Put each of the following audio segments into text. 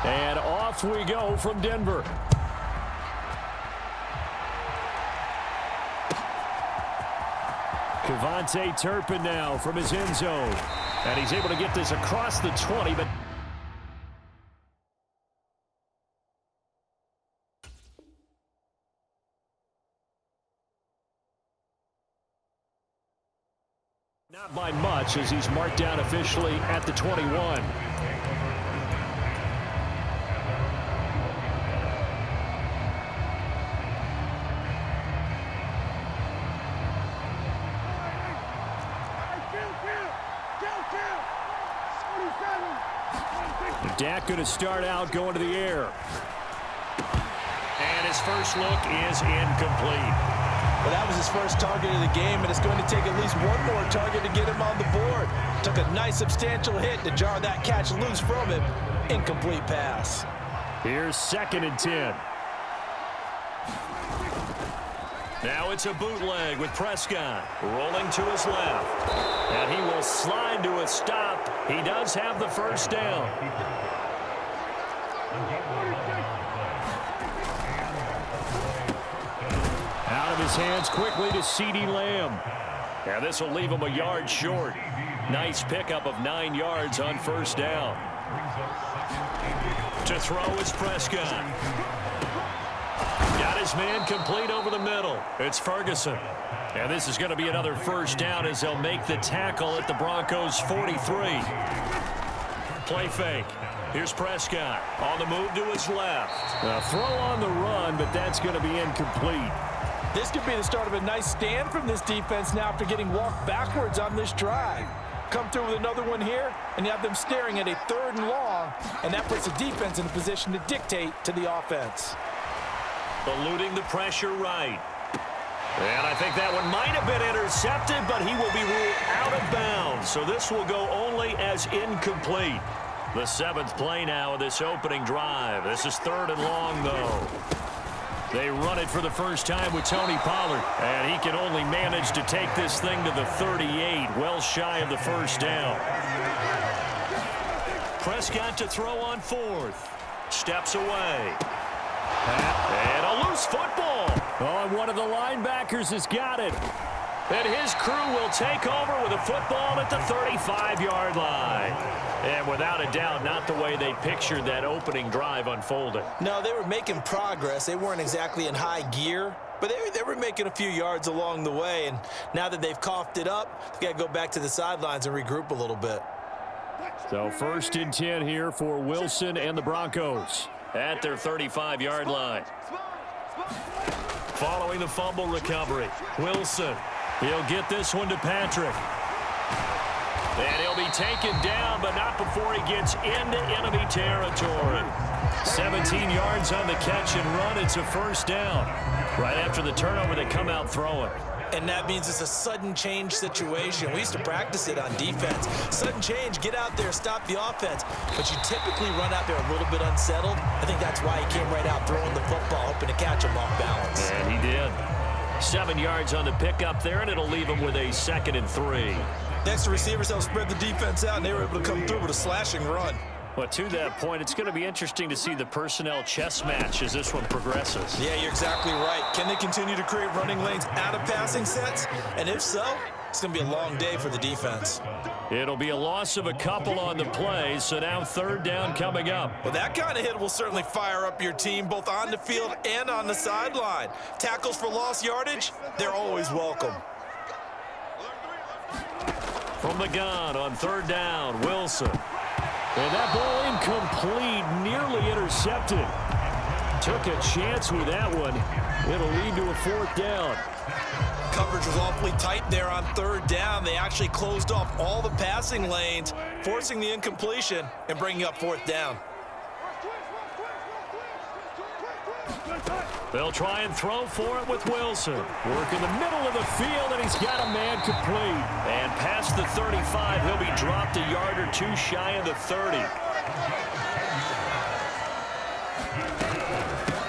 And off we go from Denver. Kevontae Turpin now from his end zone. And he's able to get this across the 20, but not by much as he's marked down officially at the 21. Dak going to start out going to the air. And his first look is incomplete. Well, that was his first target of the game, and it's going to take at least one more target to get him on the board. Took a nice substantial hit to jar that catch loose from him. Incomplete pass. Here's 2nd and 10. Now it's a bootleg with Prescott rolling to his left. And he will slide to a stop. He does have the first down. Out of his hands quickly to CeeDee Lamb. And this will leave him a yard short. Nice pickup of 9 yards on first down. To throw is Prescott. Got his man complete over the middle. It's Ferguson. And this is going to be another first down as they'll make the tackle at the Broncos' 43. Play fake. Here's Prescott on the move to his left. A throw on the run, but that's going to be incomplete. This could be the start of a nice stand from this defense now after getting walked backwards on this drive. Come through with another one here, and you have them staring at a 3rd and long, and that puts the defense in a position to dictate to the offense. Eluding the pressure right. And I think that one might have been intercepted, but he will be ruled out of bounds. So this will go only as incomplete. The 7th play now of this opening drive. This is 3rd and long, though. They run it for the first time with Tony Pollard. And he can only manage to take this thing to the 38, well shy of the first down. Prescott to throw on 4th. Steps away. And a loose football. Oh, and one of the linebackers has got it. And his crew will take over with a football at the 35-yard line. And without a doubt, not the way they pictured that opening drive unfolding. No, they were making progress. They weren't exactly in high gear, but they were making a few yards along the way. And now that they've coughed it up, they got to go back to the sidelines and regroup a little bit. So 1st and 10 here for Wilson and the Broncos at their 35-yard line. Following the fumble recovery, Wilson. He'll get this one to Patrick. And he'll be taken down, but not before he gets into enemy territory. 17 yards on the catch and run. It's a first down. Right after the turnover, they come out throwing. And that means it's a sudden change situation. We used to practice it on defense. Sudden change, get out there, stop the offense. But you typically run out there a little bit unsettled. I think that's why he came right out throwing the football, hoping to catch him off balance. And he did. 7 yards on the pickup there, and it'll leave him with a 2nd and 3. Next, the receivers helped spread the defense out, and they were able to come through with a slashing run. Well, to that point, it's going to be interesting to see the personnel chess match as this one progresses. Yeah, you're exactly right. Can they continue to create running lanes out of passing sets? And if so, it's going to be a long day for the defense. It'll be a loss of a couple on the play, so now 3rd down coming up. Well, that kind of hit will certainly fire up your team, both on the field and on the sideline. Tackles for lost yardage, they're always welcome. From the gun on 3rd down, Wilson. And that ball incomplete, nearly intercepted. Took a chance with that one. It'll lead to a 4th down. Coverage was awfully tight there on 3rd down. They actually closed off all the passing lanes, forcing the incompletion and bringing up 4th down. They'll try and throw for it with Wilson. Work in the middle of the field, and he's got a man complete. And past the 35, he'll be dropped a yard or 2 shy of the 30.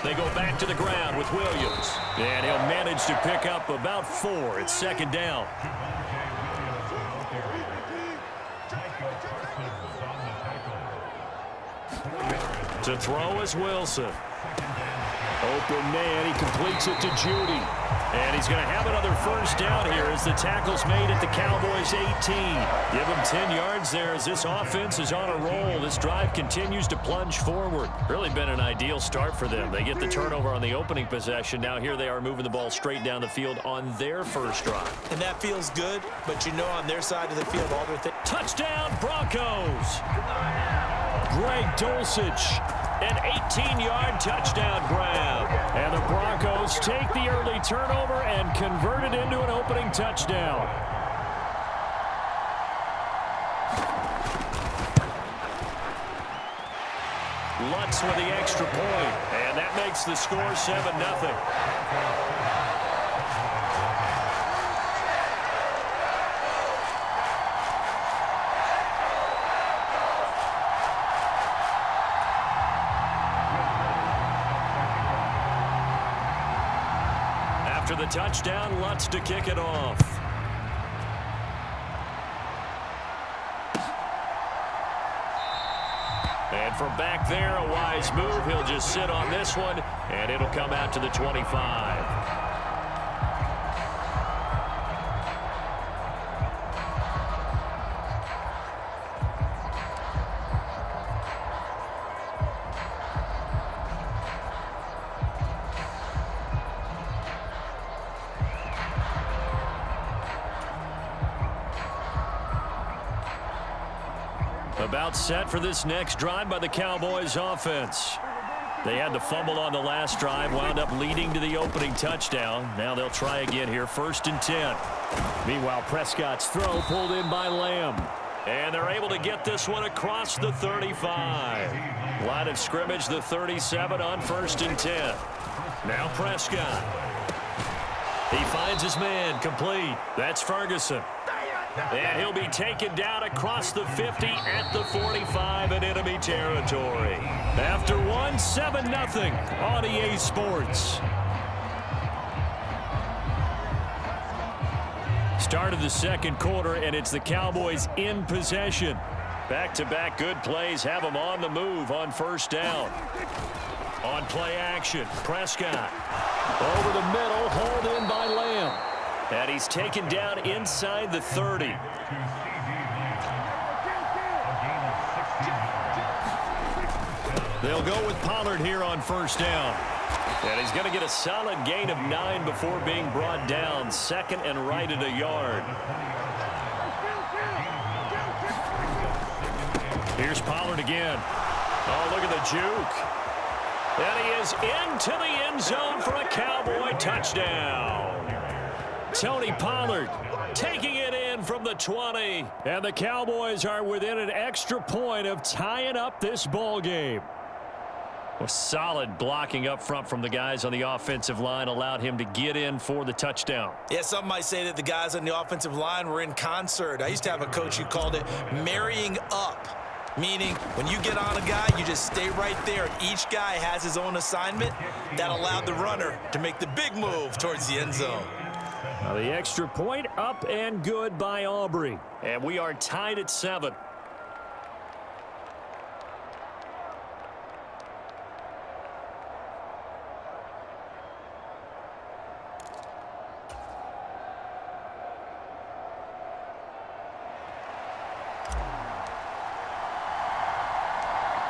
They go back to the ground with Williams. And he'll manage to pick up about 4. It's 2nd down. To throw is Wilson. Open man, he completes it to Judy. And he's going to have another first down here as the tackle's made at the Cowboys' 18. Give him 10 yards there as this offense is on a roll. This drive continues to plunge forward. Really been an ideal start for them. They get the turnover on the opening possession. Now here they are moving the ball straight down the field on their first drive. And that feels good, but you know on their side of the field, all their touchdown Broncos! Greg Dulcich. An 18-yard touchdown grab. And the Broncos take the early turnover and convert it into an opening touchdown. Lutz with the extra point. And that makes the score 7-0. After the touchdown, Lutz to kick it off. And from back there, a wise move. He'll just sit on this one, and it'll come out to the 25. About set for this next drive by the Cowboys offense. They had the fumble on the last drive, wound up leading to the opening touchdown. Now they'll try again here, 1st and 10. Meanwhile, Prescott's throw pulled in by Lamb. And they're able to get this one across the 35. Line of scrimmage, the 37 on 1st and 10. Now Prescott. He finds his man, complete. That's Ferguson. And he'll be taken down across the 50 at the 45 in enemy territory. After one, 7-0 on EA Sports. Start of the second quarter, and it's the Cowboys in possession. Back-to-back good plays have them on the move on 1st down. On play action, Prescott. Over the middle, hauled in by Lamb. And he's taken down inside the 30. They'll go with Pollard here on 1st down. And he's going to get a solid gain of 9 before being brought down. 2nd and right at a yard. Here's Pollard again. Oh, look at the juke. And he is into the end zone for a Cowboy touchdown. Tony Pollard taking it in from the 20. And the Cowboys are within an extra point of tying up this ball game. Well, solid blocking up front from the guys on the offensive line allowed him to get in for the touchdown. Yeah, some might say that the guys on the offensive line were in concert. I used to have a coach who called it marrying up. Meaning, when you get on a guy, you just stay right there. And each guy has his own assignment. That allowed the runner to make the big move towards the end zone. Now the extra point up and good by Aubrey. And we are tied at 7.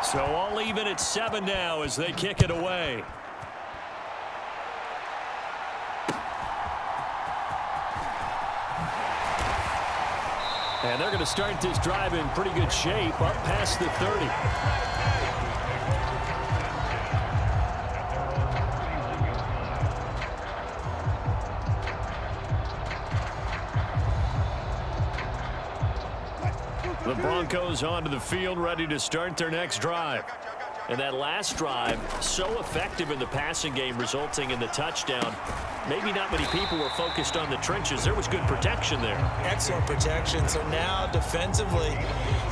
So all even at 7 now as they kick it away. And they're going to start this drive in pretty good shape up past the 30. The Broncos onto the field ready to start their next drive. And that last drive, so effective in the passing game, resulting in the touchdown. Maybe not many people were focused on the trenches. There was good protection there. Excellent protection. So now defensively,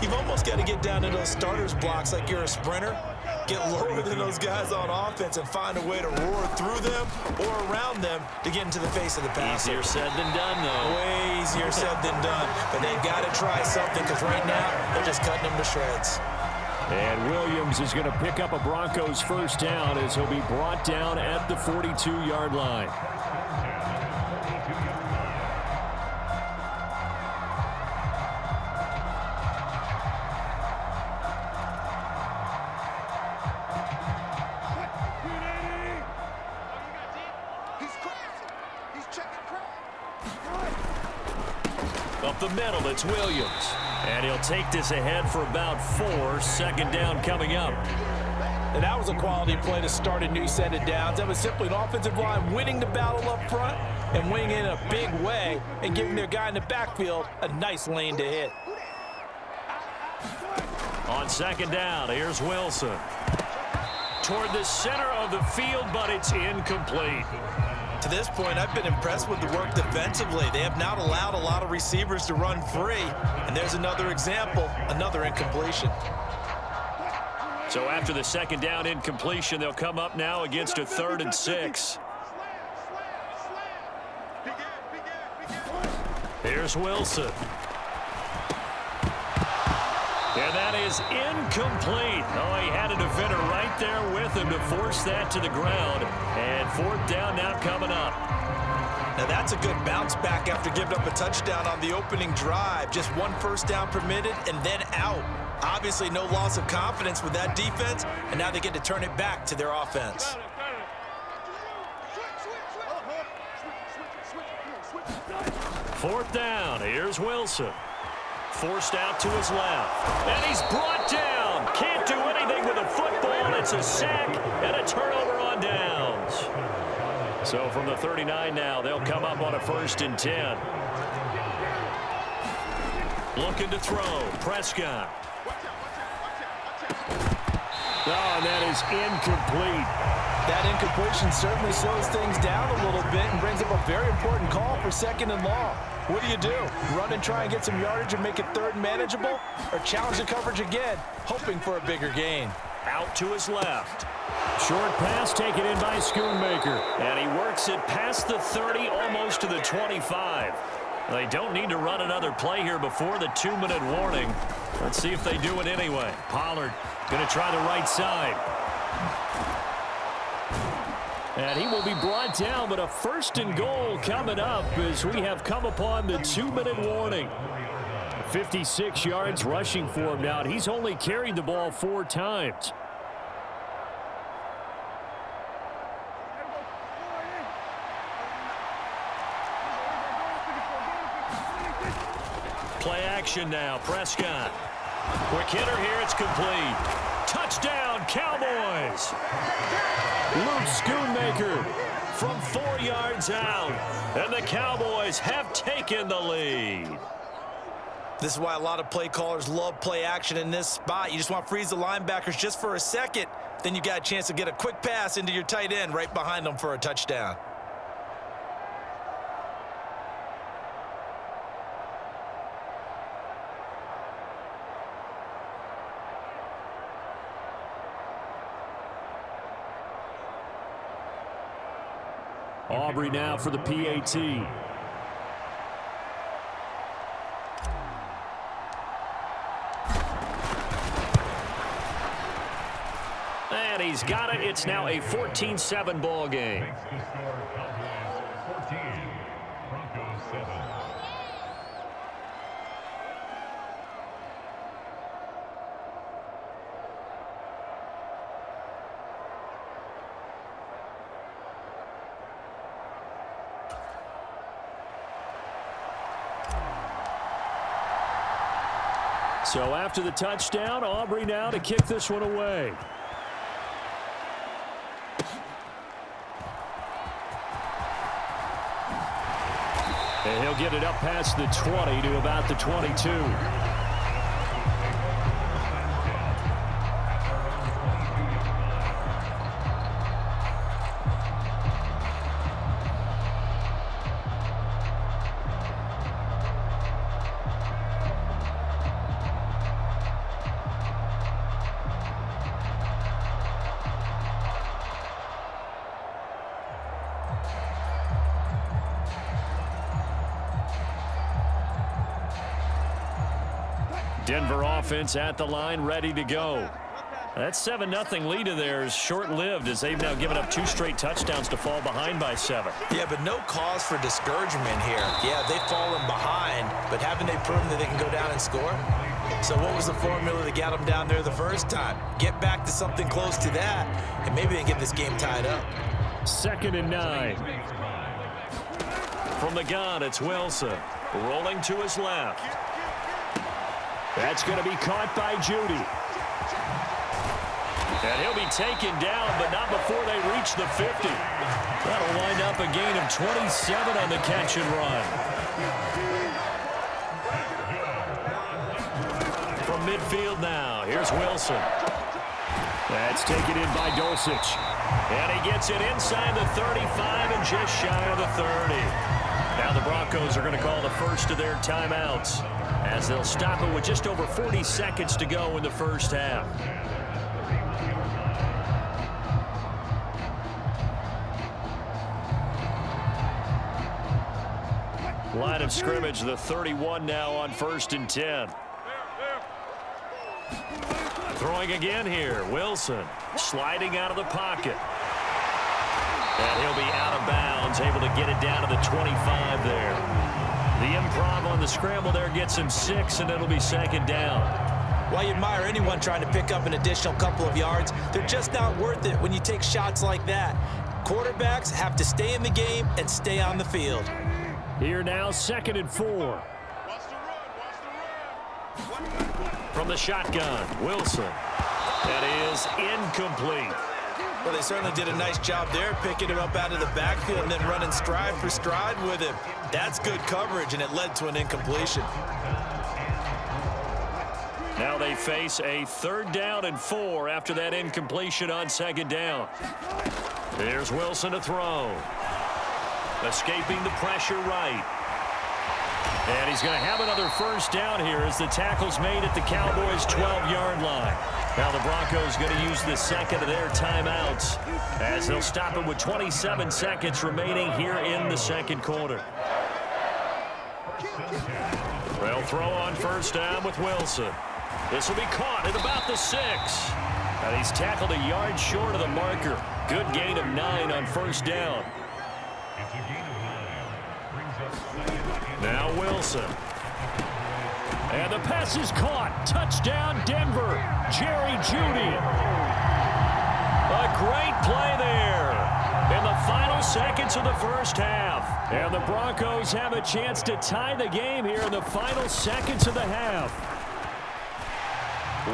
you've almost got to get down to those starters blocks like you're a sprinter. Get lower than those guys on offense and find a way to roar through them or around them to get into the face of the passer. Easier said than done, though. Way easier said than done. But they've got to try something because right now they're just cutting them to shreds. And Williams is going to pick up a Broncos first down as he'll be brought down at the 42-yard line. Up the middle, it's Williams. And he'll take this ahead for about 4. Second down coming up. And that was a quality play to start a new set of downs. That was simply an offensive line winning the battle up front and winning in a big way and giving their guy in the backfield a nice lane to hit. On second down, here's Wilson. Toward the center of the field, but it's incomplete. To this point, I've been impressed with the work defensively. They have not allowed a lot of receivers to run free. And there's another example, another incompletion. So after the second down incompletion, they'll come up now against a 3rd and 6. Here's Wilson. And that is incomplete. Oh, he had a defender right there with him to force that to the ground. And 4th down now coming up. Now that's a good bounce back after giving up a touchdown on the opening drive. Just 1 first down permitted and then out. Obviously no loss of confidence with that defense, and now they get to turn it back to their offense. Fourth down, here's Wilson. Forced out to his left. And he's brought down. Can't do anything with a football. It's a sack and a turnover on downs. So from the 39 now, they'll come up on a 1st and 10. Looking to throw. Prescott. Oh, and that is incomplete. That incompletion certainly slows things down a little bit and brings up a very important call for 2nd and long. What do? Run and try and get some yardage and make it 3rd and manageable? Or challenge the coverage again, hoping for a bigger gain? Out to his left. Short pass taken in by Schoonmaker. And he works it past the 30, almost to the 25. They don't need to run another play here before the 2-minute warning. Let's see if they do it anyway. Pollard going to try the right side. And he will be brought down, but a 1st and goal coming up as we have come upon the 2-minute warning. 56 yards rushing for him now. He's only carried the ball 4 times. Play action now. Prescott. Quick hitter here. It's complete. Touchdown, Cowboys. Luke Schoonmaker from 4 yards out. And the Cowboys have taken the lead. This is why a lot of play callers love play action in this spot. You just want to freeze the linebackers just for a second. Then you got a chance to get a quick pass into your tight end right behind them for a touchdown. Aubrey now for the PAT. And he's got it. It's now a 14-7 ball game. So after the touchdown, Aubrey now to kick this one away. And he'll get it up past the 20 to about the 22. Denver offense at the line, ready to go. That 7-0 lead of theirs short-lived as they've now given up 2 straight touchdowns to fall behind by 7. Yeah, but no cause for discouragement here. Yeah, they've fallen behind, but haven't they proven that they can go down and score? So what was the formula that got them down there the first time? Get back to something close to that, and maybe they can get this game tied up. 2nd and 9. From the gun, it's Wilson. Rolling to his left. That's going to be caught by Judy. And he'll be taken down, but not before they reach the 50. That'll wind up a gain of 27 on the catch and run. From midfield now, here's Wilson. That's taken in by Dulcich. And he gets it inside the 35 and just shy of the 30. Now the Broncos are going to call the first of their timeouts as they'll stop it with just over 40 seconds to go in the first half. Line of scrimmage, the 31 now on 1st and 10. Throwing again here, Wilson sliding out of the pocket. And he'll be out of bounds, able to get it down to the 25 there. The improv on the scramble there gets him 6, and it'll be 2nd down. While you admire anyone trying to pick up an additional couple of yards, they're just not worth it when you take shots like that. Quarterbacks have to stay in the game and stay on the field. Here now, 2nd and 4. From the shotgun, Wilson. That is incomplete. Well, they certainly did a nice job there, picking him up out of the backfield and then running stride for stride with him. That's good coverage, and it led to an incompletion. Now they face a 3rd down and 4 after that incompletion on 2nd down. There's Wilson to throw. Escaping the pressure right. And he's going to have another 1st down here as the tackle's made at the Cowboys' 12-yard line. Now the Broncos going to use the 2nd of their timeouts as they'll stop it with 27 seconds remaining here in the 2nd quarter. They'll throw on 1st down with Wilson. This will be caught at about the 6. And he's tackled a yard short of the marker. Good gain of 9 on 1st down. Now Wilson. And the pass is caught. Touchdown, Denver. Jerry Jeudy. A great play there in the final seconds of the first half. And the Broncos have a chance to tie the game here in the final seconds of the half.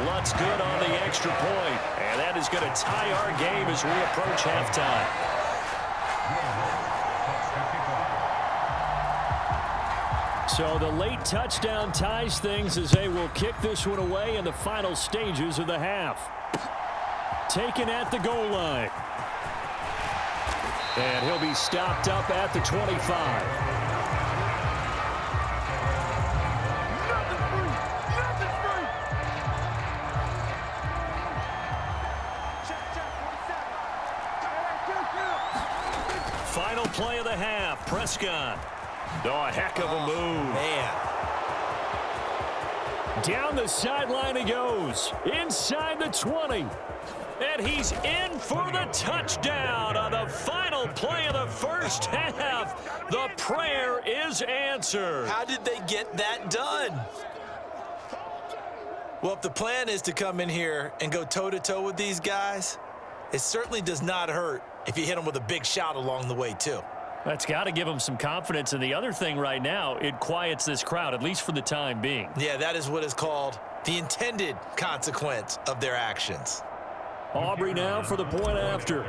Lutz good on the extra point. And that is going to tie our game as we approach halftime. So the late touchdown ties things as they will kick this one away in the final stages of the half. Taken at the goal line. And he'll be stopped up at the 25. Final play of the half, Prescott. Oh, a heck of a move. Man. Down the sideline he goes. Inside the 20. And he's in for the touchdown on the final play of the first half. The prayer is answered. How did they get that done? Well, if the plan is to come in here and go toe-to-toe with these guys, it certainly does not hurt if you hit them with a big shout along the way, too. That's got to give them some confidence. And the other thing right now, it quiets this crowd, at least for the time being. Yeah, that is what is called the intended consequence of their actions. Aubrey now for the point after.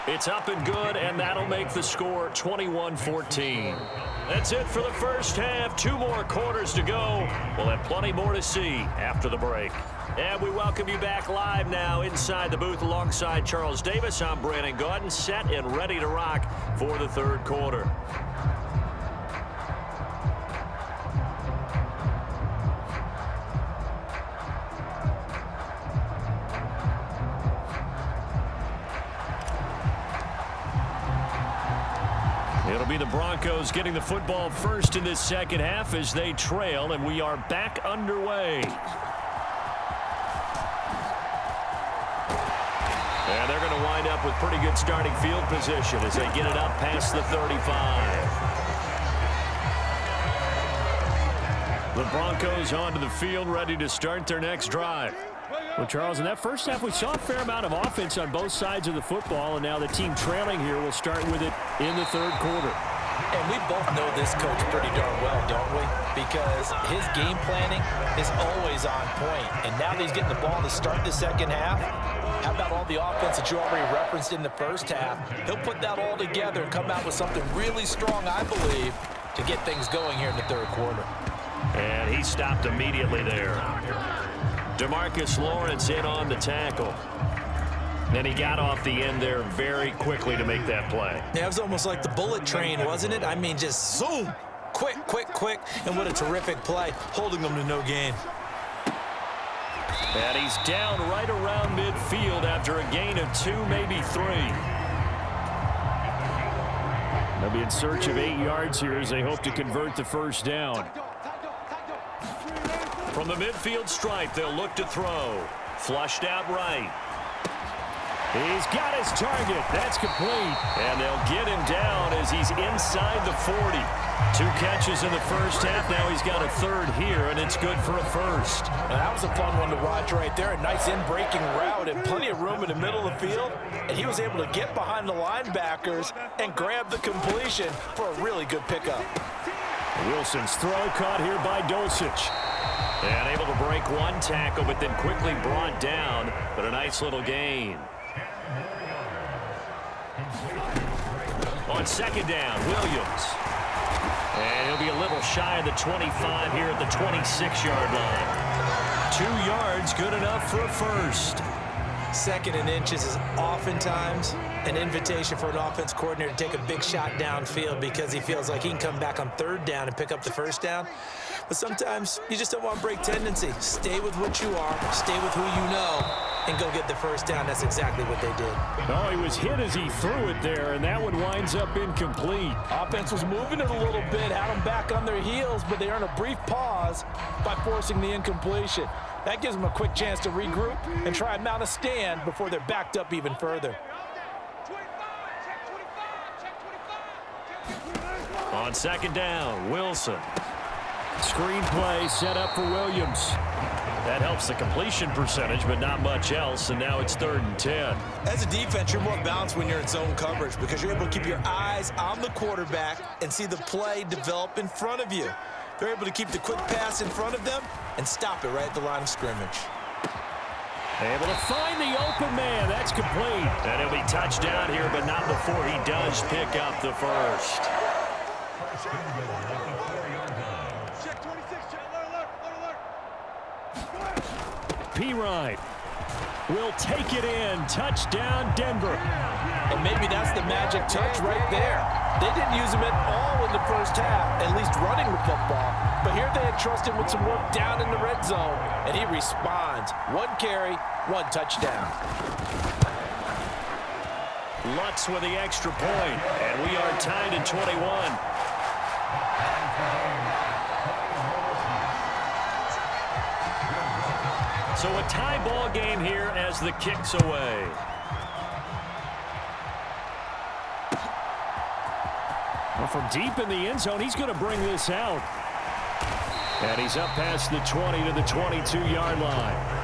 It's up and good, and that'll make the score 21-14. That's it for the first half. 2 more quarters to go. We'll have plenty more to see after the break. And we welcome you back live now inside the booth alongside Charles Davis. I'm Brandon Gaudin, set and ready to rock for the 3rd quarter. It'll be the Broncos getting the football first in this second half as they trail, and we are back underway. And they're going to wind up with pretty good starting field position as they get it up past the 35. The Broncos onto the field, ready to start their next drive. Well, Charles, in that first half, we saw a fair amount of offense on both sides of the football, and now the team trailing here will start with it in the third quarter. And we both know this coach pretty darn well, don't we? Because his game planning is always on point. And now that he's getting the ball to start the second half, how about all the offense that you already referenced in the first half? He'll put that all together and come out with something really strong, I believe, to get things going here in the third quarter. And he stopped immediately there. DeMarcus Lawrence in on the tackle. And he got off the end there very quickly to make that play. Yeah, it was almost like the bullet train, wasn't it? I mean, just zoom, quick, quick, quick. And what a terrific play, holding them to no gain. And he's down right around midfield after a gain of 2, maybe 3. They'll be in search of 8 yards here as they hope to convert the first down. From the midfield stripe, they'll look to throw. Flushed out right. He's got his target. That's complete. And they'll get him down as he's inside the 40. 2 catches in the first half. Now he's got a third here, and it's good for a first. Now that was a fun one to watch right there. A nice in-breaking route and plenty of room in the middle of the field. And he was able to get behind the linebackers and grab the completion for a really good pickup. Wilson's throw caught here by Dulcich. And able to break 1 tackle, but then quickly brought down. But a nice little gain. On second down, Williams. And he'll be a little shy of the 25 here at the 26-yard line. 2 yards, good enough for a first. 2nd and inches is oftentimes an invitation for an offense coordinator to take a big shot downfield because he feels like he can come back on 3rd down and pick up the first down. But sometimes you just don't want to break tendency. Stay with what you are, stay with who you know, and go get the first down. That's exactly what they did. Oh, he was hit as he threw it there, and that one winds up incomplete. Offense was moving it a little bit, had them back on their heels, but they earned a brief pause by forcing the incompletion. That gives them a quick chance to regroup and try and mount a stand before they're backed up even further. On second down, Wilson. Screen play set up for Williams. That helps the completion percentage, but not much else, and now it's 3rd and 10. As a defense, you're more balanced when you're in zone coverage because you're able to keep your eyes on the quarterback and see the play develop in front of you. They're able to keep the quick pass in front of them and stop it right at the line of scrimmage. Able to find the open man. That's complete. And he'll be touched down here, but not before he does pick up the first. P-Ride will take it in. Touchdown, Denver. And maybe that's the magic touch right there. They didn't use him at all in the first half, at least running the football. But here they had trusted him with some work down in the red zone, and he responds. 1 carry, 1 touchdown. Lutz with the extra point, and we are tied at 21. So a tie ball game here as the kick's away. Well, from deep in the end zone, he's going to bring this out. And he's up past the 20 to the 22-yard line.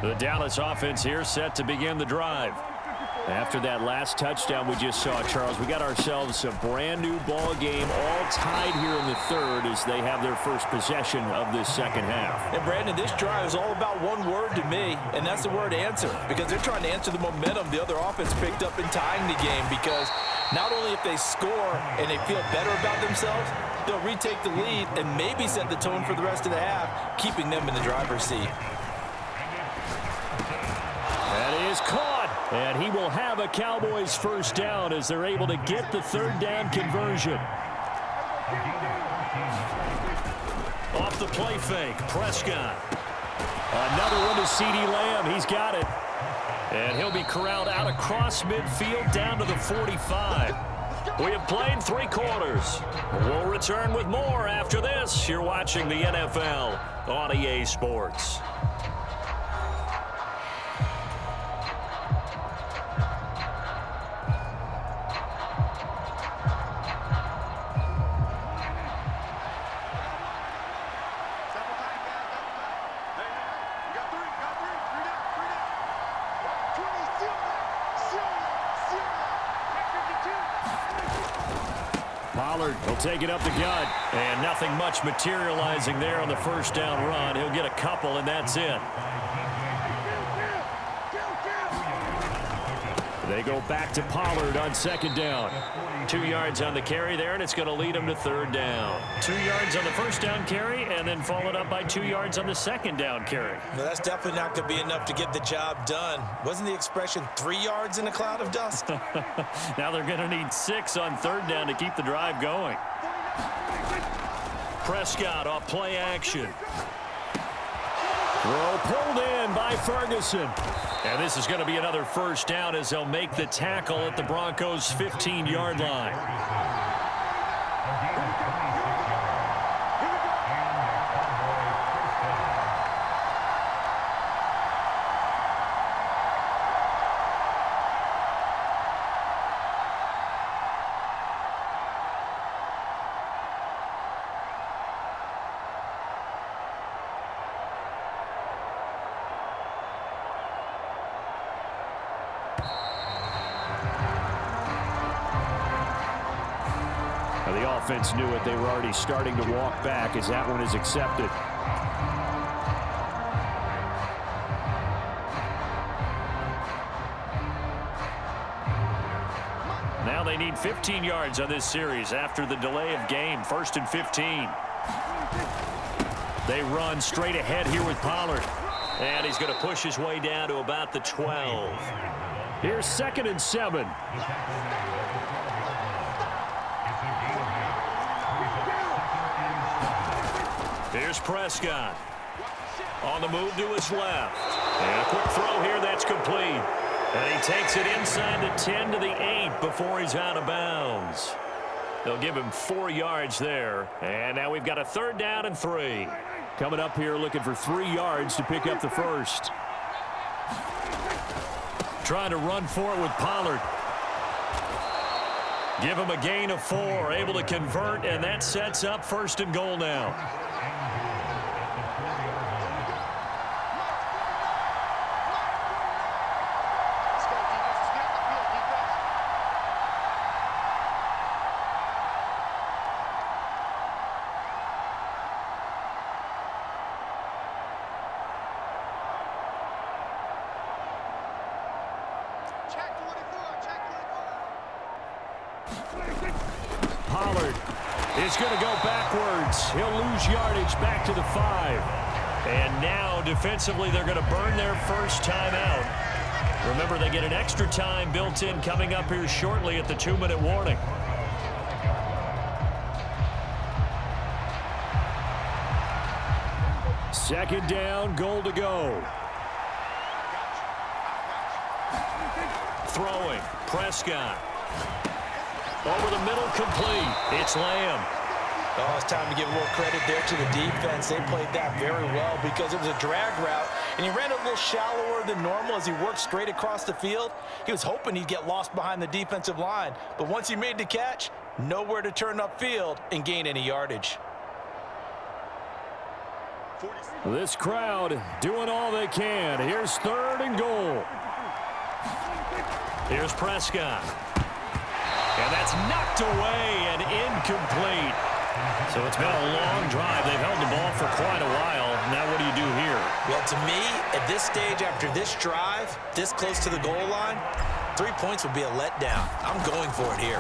The Dallas offense here set to begin the drive. After that last touchdown we just saw, Charles, we got ourselves a brand new ball game, all tied here in the 3rd as they have their first possession of this second half. And Brandon, this drive is all about one word to me, and that's the word answer, because they're trying to answer the momentum the other offense picked up in tying the game, because not only if they score and they feel better about themselves, they'll retake the lead and maybe set the tone for the rest of the half, keeping them in the driver's seat. That is caught. And he will have a Cowboys first down as they're able to get the third down conversion. Off the play fake, Prescott. Another one to CeeDee Lamb. He's got it. And he'll be corralled out across midfield down to the 45. We have played 3 quarters. We'll return with more after this. You're watching the NFL on EA Sports. Pollard will take it up the gut, and nothing much materializing there on the first down run. He'll get a couple, and that's it. They go back to Pollard on second down. 2 yards on the carry there, and it's going to lead him to third down. 2 yards on the first down carry, and then followed up by 2 yards on the second down carry. No, that's definitely not going to be enough to get the job done. Wasn't the expression 3 yards in a cloud of dust? Now they're going to need 6 on third down to keep the drive going. Prescott off play action. Throw pulled in by Ferguson. And this is going to be another first down as they'll make the tackle at the Broncos' 15-yard line. The offense knew it. They were already starting to walk back as that one is accepted. Now they need 15 yards on this series after the delay of game. 1st and 15. They run straight ahead here with Pollard. And he's going to push his way down to about the 12. Here's 2nd and 7. Here's Prescott. On the move to his left. And a quick throw here that's complete. And he takes it inside the 10 to the 8 before he's out of bounds. They'll give him 4 yards there. And now we've got a 3rd down and 3. Coming up here looking for 3 yards to pick up the first. Trying to run for it with Pollard. Give him a gain of 4. Able to convert, and that sets up 1st and goal now. Pollard is going to go backwards. He'll lose yardage back to the 5. And now defensively they're going to burn their first timeout. Remember, they get an extra time built in coming up here shortly at the 2-minute warning. Second down, goal to go. Throwing, Prescott. Over the middle, complete. It's Lamb. Oh, it's time to give a little credit there to the defense. They played that very well because it was a drag route, and he ran a little shallower than normal as he worked straight across the field. He was hoping he'd get lost behind the defensive line, but once he made the catch, nowhere to turn upfield and gain any yardage. This crowd doing all they can. Here's 3rd and goal. Here's Prescott. And that's knocked away and incomplete. So it's been a long drive. They've held the ball for quite a while. Now what do you do here? Well, to me, at this stage, after this drive, this close to the goal line, 3 points would be a letdown. I'm going for it here.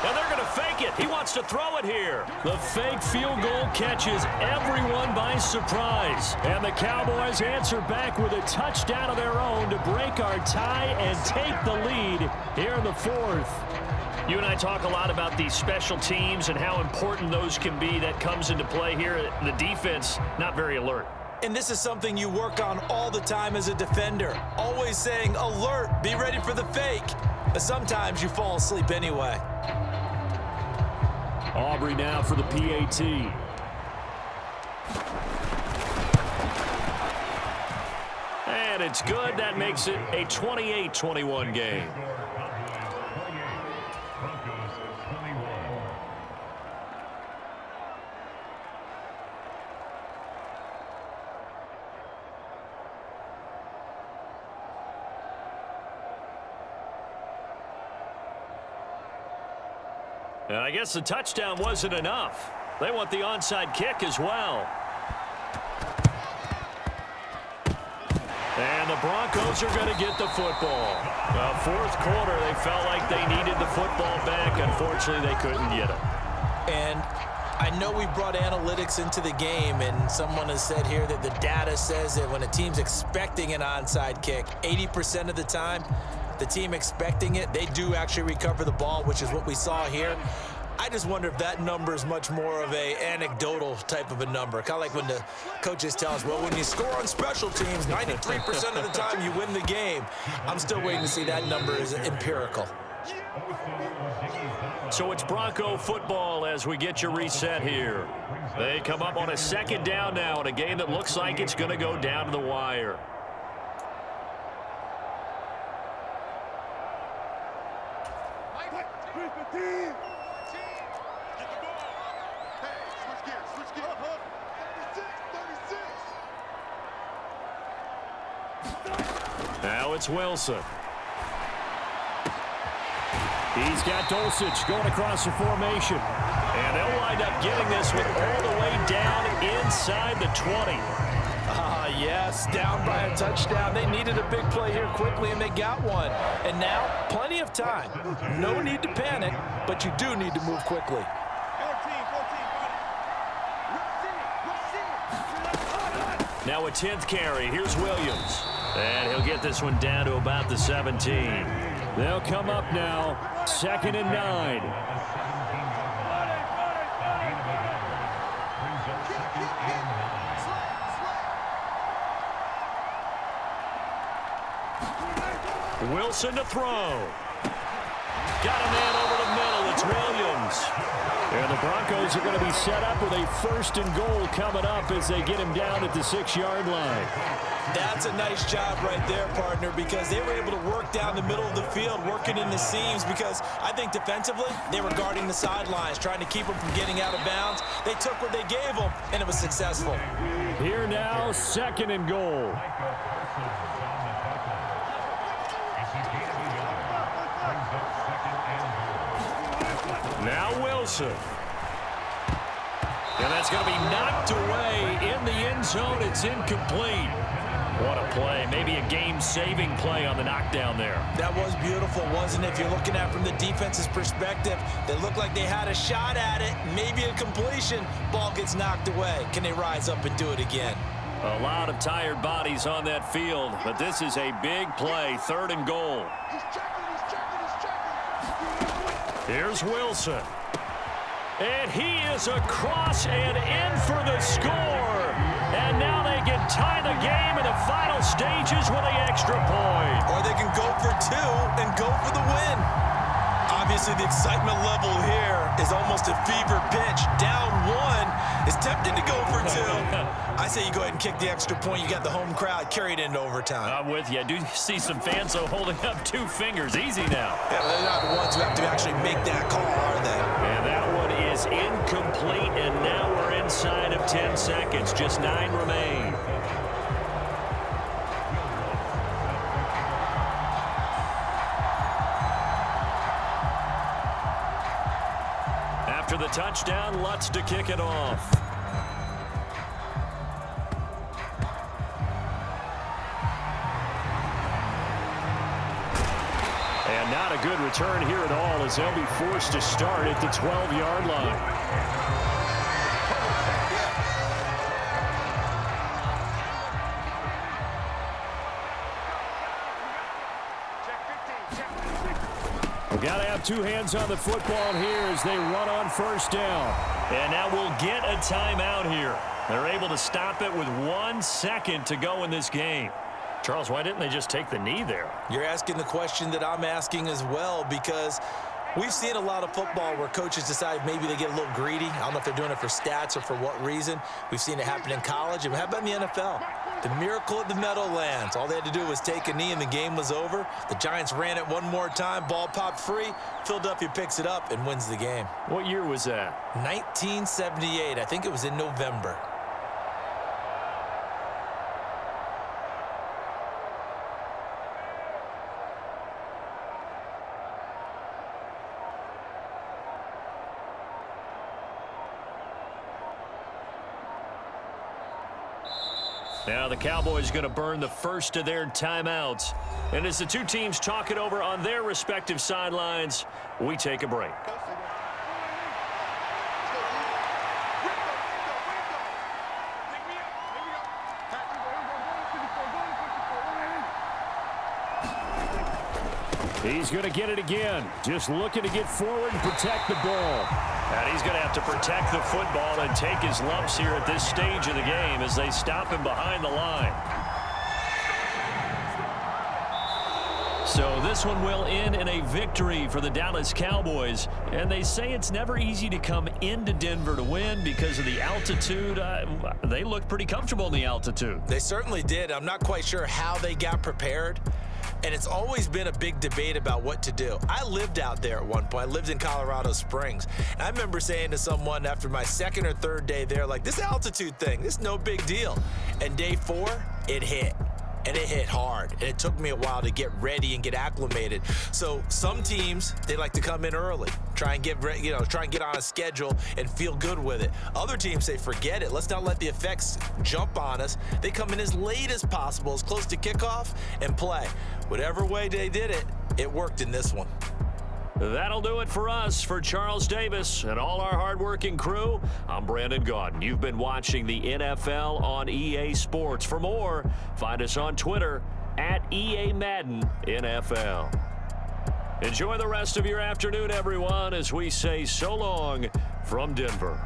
And they're going to fake it. He wants to throw it here. The fake field goal catches everyone by surprise. And the Cowboys answer back with a touchdown of their own to break our tie and take the lead here in the fourth. You and I talk a lot about these special teams and how important those can be. That comes into play here. The defense, not very alert. And this is something you work on all the time as a defender. Always saying, alert, be ready for the fake. But sometimes you fall asleep anyway. Aubrey now for the PAT. And it's good. That makes it a 28-21 game. And I guess the touchdown wasn't enough. They want the onside kick as well. And the Broncos are going to get the football. Fourth quarter, they felt like they needed the football back. Unfortunately, they couldn't get it. And I know we brought analytics into the game, and someone has said here that the data says that when a team's expecting an onside kick, 80% of the time, the team expecting it, they do actually recover the ball, which is what we saw here. I just wonder if that number is much more of a anecdotal type of a number. Kind of like when the coaches tell us, well, when you score on special teams, 93% of the time you win the game. I'm still waiting to see that number is empirical. So it's Bronco football as we get your reset here. They come up on a second down now in a game that looks like it's going to go down to the wire. Now it's Wilson. He's got Dulcich going across the formation. And they'll wind up getting this one all the way down inside the 20. Yes, down by a touchdown. They needed a big play here quickly, and they got one. And now, plenty of time. No need to panic, but you do need to move quickly. Now a 10th carry. Here's Williams. And he'll get this one down to about the 17. They'll come up now, 2nd and 9. Wilson to throw. Got a man over the middle. It's Williams. And the Broncos are going to be set up with a 1st and goal coming up as they get him down at the 6-yard line. That's a nice job right there, partner, because they were able to work down the middle of the field, working in the seams, because I think defensively they were guarding the sidelines, trying to keep them from getting out of bounds. They took what they gave them, and it was successful. Here now, 2nd and goal. Now Wilson. And that's going to be knocked away in the end zone. It's incomplete. What a play. Maybe a game-saving play on the knockdown there. That was beautiful, wasn't it? If you're looking at it from the defense's perspective, they looked like they had a shot at it. Maybe a completion. Ball gets knocked away. Can they rise up and do it again? A lot of tired bodies on that field, but this is a big play. 3rd and goal. Here's Wilson. And he is across and in for the score. And now they can tie the game in the final stages with an extra point. Or they can go for 2 and go for the win. Obviously, the excitement level here is almost a fever pitch. Down 1 is tempted to go for 2. I say you go ahead and kick the extra point. You got the home crowd carried into overtime. I'm with you. I do see some fans holding up 2 fingers. Easy now. Yeah, they're not the ones who have to actually make that call, are they? And that one is incomplete, and now we're inside of 10 seconds. Just 9 remain. After the touchdown, Lutz to kick it off. And not a good return here at all as they'll be forced to start at the 12-yard line. Got to have two hands on the football here as they run on first down. And now we'll get a timeout here. They're able to stop it with 1 second to go in this game. Charles, why didn't they just take the knee there? You're asking the question that I'm asking as well, because we've seen a lot of football where coaches decide maybe they get a little greedy. I don't know if they're doing it for stats or for what reason. We've seen it happen in college. And how about in the NFL? The miracle of the Meadowlands. All they had to do was take a knee and the game was over. The Giants ran it one more time. Ball popped free. Philadelphia picks it up and wins the game. What year was that? 1978. I think it was in November. Now the Cowboys going to burn the first of their timeouts. And as the two teams talk it over on their respective sidelines, we take a break. He's going to get it again. Just looking to get forward and protect the ball. And he's going to have to protect the football and take his lumps here at this stage of the game as they stop him behind the line. So this one will end in a victory for the Dallas Cowboys. And they say it's never easy to come into Denver to win because of the altitude. They looked pretty comfortable in the altitude. They certainly did. I'm not quite sure how they got prepared. And it's always been a big debate about what to do. I lived out there at one point. I lived in Colorado Springs. And I remember saying to someone after my second or third day there, like, this altitude thing, this is no big deal. And day 4, it hit. And it hit hard. And it took me a while to get ready and get acclimated. So some teams, they like to come in early, try and get on a schedule and feel good with it. Other teams say, forget it. Let's not let the effects jump on us. They come in as late as possible, as close to kickoff, and play. Whatever way they did it, it worked in this one. That'll do it for us. For Charles Davis and all our hardworking crew, I'm Brandon Gaudin. You've been watching the NFL on EA Sports. For more, find us on Twitter at EA Madden NFL. Enjoy the rest of your afternoon, everyone, as we say so long from Denver.